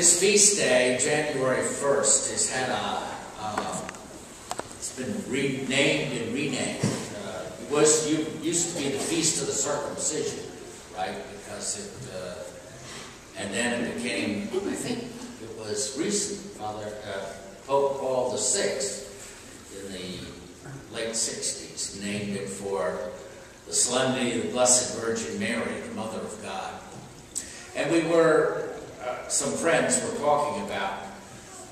This feast day, January 1st, has had it's been renamed and renamed. It used to be the Feast of the Circumcision, right? Because and then it became, I think it was recent, Pope Paul VI in the late 60s named it for the Solemnity of the Blessed Virgin Mary, the Mother of God. And some friends were talking about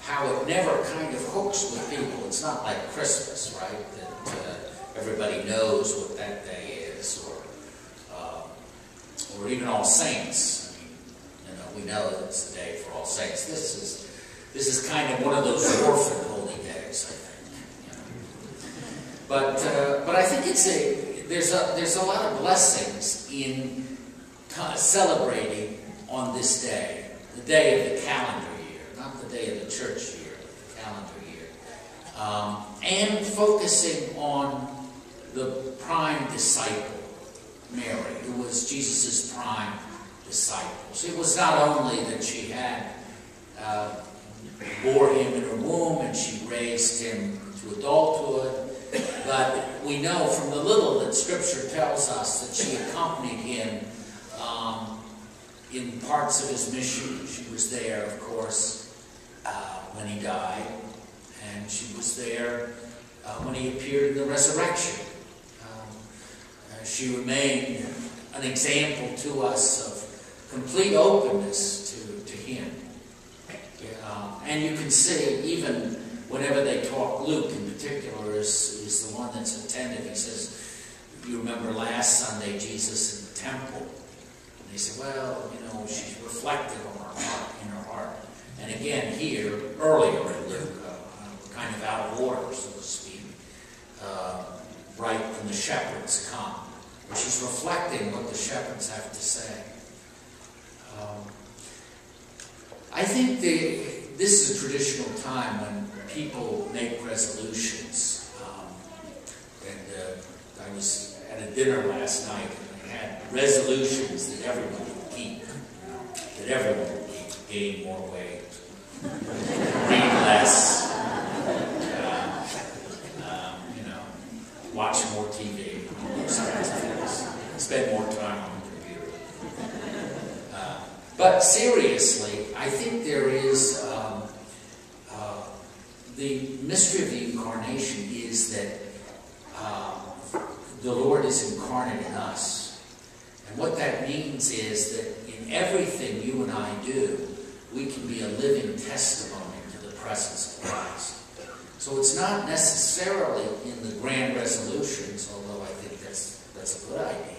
how it never kind of hooks with people. It's not like Christmas, right? That everybody knows what that day is, or even All Saints. I mean, we know that it's the day for All Saints. This is kind of one of those orphan holy days, I think. But I think there's a lot of blessings in celebrating on this day, the day of the calendar year, not the day of the church year, the calendar year, and focusing on the prime disciple, Mary, who was Jesus' prime disciples. It was not only that she had bore him in her womb and she raised him to adulthood, but we know from the little that Scripture tells us that she accompanied him in parts of his mission. She was there, of course, when he died, and she was there when he appeared in the resurrection. She remained an example to us of complete openness to him. And you can see, even whenever they talk, Luke in particular is the one that's attended. He says, you remember last Sunday, Jesus in the temple. And they said, well, she's reflected on in her heart. And again, here, earlier in Luke, kind of out of order, so to speak, right when the shepherds come. And she's reflecting what the shepherds have to say. I think this is a traditional time when people make resolutions. I was at a dinner last night and they had resolutions that everyone would keep. That everyone would keep. Gain more weight. Read less. Watch more TV. All those kinds of things. Spend more time on the computer. But seriously, I think there is the mystery of the Incarnation is that the Lord is incarnate in us. And what that means is that in everything you and I do, we can be a living testimony to the presence of Christ. So it's not necessarily in the grand resolutions, although I think that's a good idea.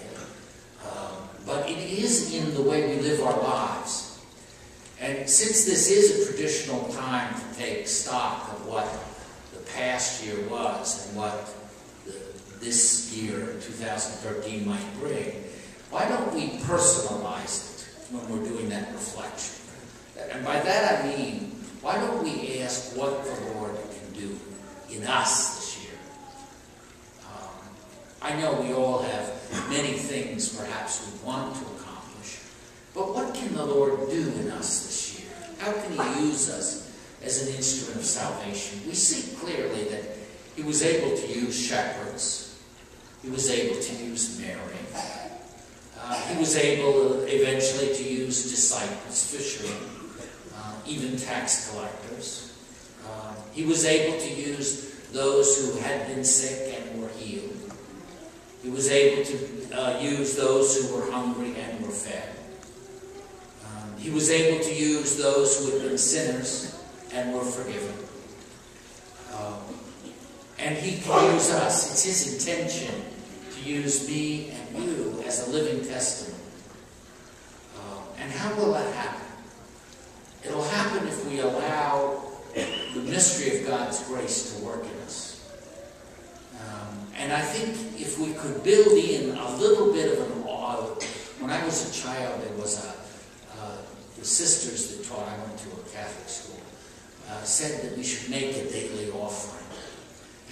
But it is in the way we live our lives. And since this is a traditional time to take stock of what the past year was and what this year, 2013, might bring, why don't we personalize it when we're doing that reflection? And by that I mean, why don't we ask what the Lord can do in us this year? I know we all have many things perhaps we want to accomplish, but what can the Lord do in us this year? How can He use us as an instrument of salvation? We see clearly that He was able to use shepherds. He was able to use Mary. He was able eventually to use disciples, fishermen, even tax collectors. He was able to use those who had been sick and were healed. He was able to use those who were hungry and were fed. He was able to use those who had been sinners and were forgiven. And He can use us. It's His intention to use me and you as a living testimony. And how will that happen? It'll happen if we allow the mystery of God's grace to work in us. And I think if we could build in a little bit of an awe. When I was a child, there was the sisters that taught, I went to a Catholic school, said that we should make a daily offering.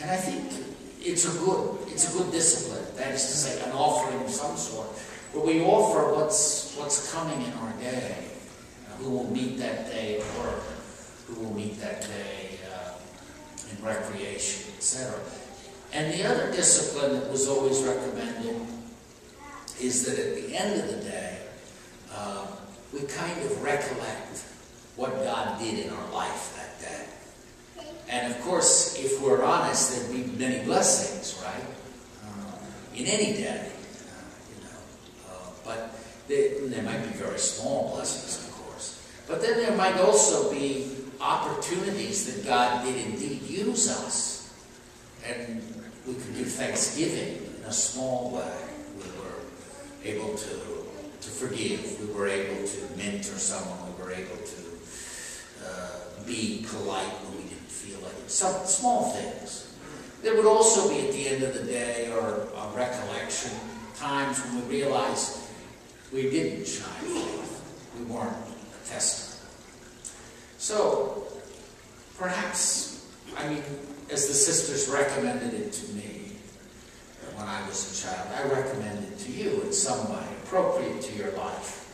And I think it's a good discipline. That is to say, an offering of some sort, where we offer what's coming in our day. Who will meet that day And the other discipline that was always recommended is that at the end of the day, we kind of recollect what God did in our life that day. And of course, if we're honest, there'd be many blessings, right? In any day, but there might be very small blessings, of course. But then there might also be opportunities that God did indeed use us. And we could do thanksgiving in a small way. We were able to forgive. We were able to mentor someone. We were able to be polite when we didn't feel like it. Some small things. There would also be at the end of the day, or a recollection, times when we realized we didn't shine faith. We weren't a testament. So, perhaps, as the sisters recommended it to me when I was a child, I recommend it to you in some way, appropriate to your life.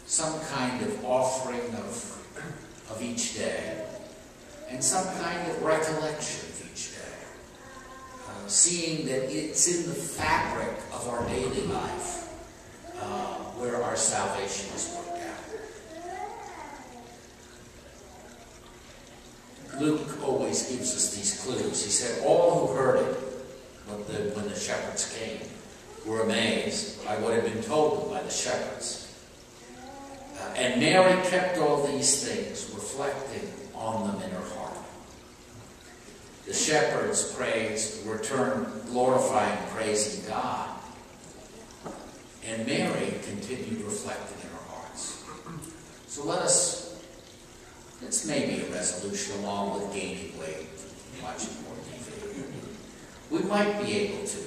Some kind of offering of each day, and some kind of recollection of each day. Seeing that it's in the fabric of our daily life where our salvation is worked out. Luke always gives us these clues. He said, all who heard it when the shepherds came were amazed by what had been told them by the shepherds. And Mary kept all these things, reflecting on them in her heart. The shepherds returned glorifying and praising God. And Mary continued reflecting in her hearts. So it's maybe a resolution along with gaining weight, watching more TV. We might be able to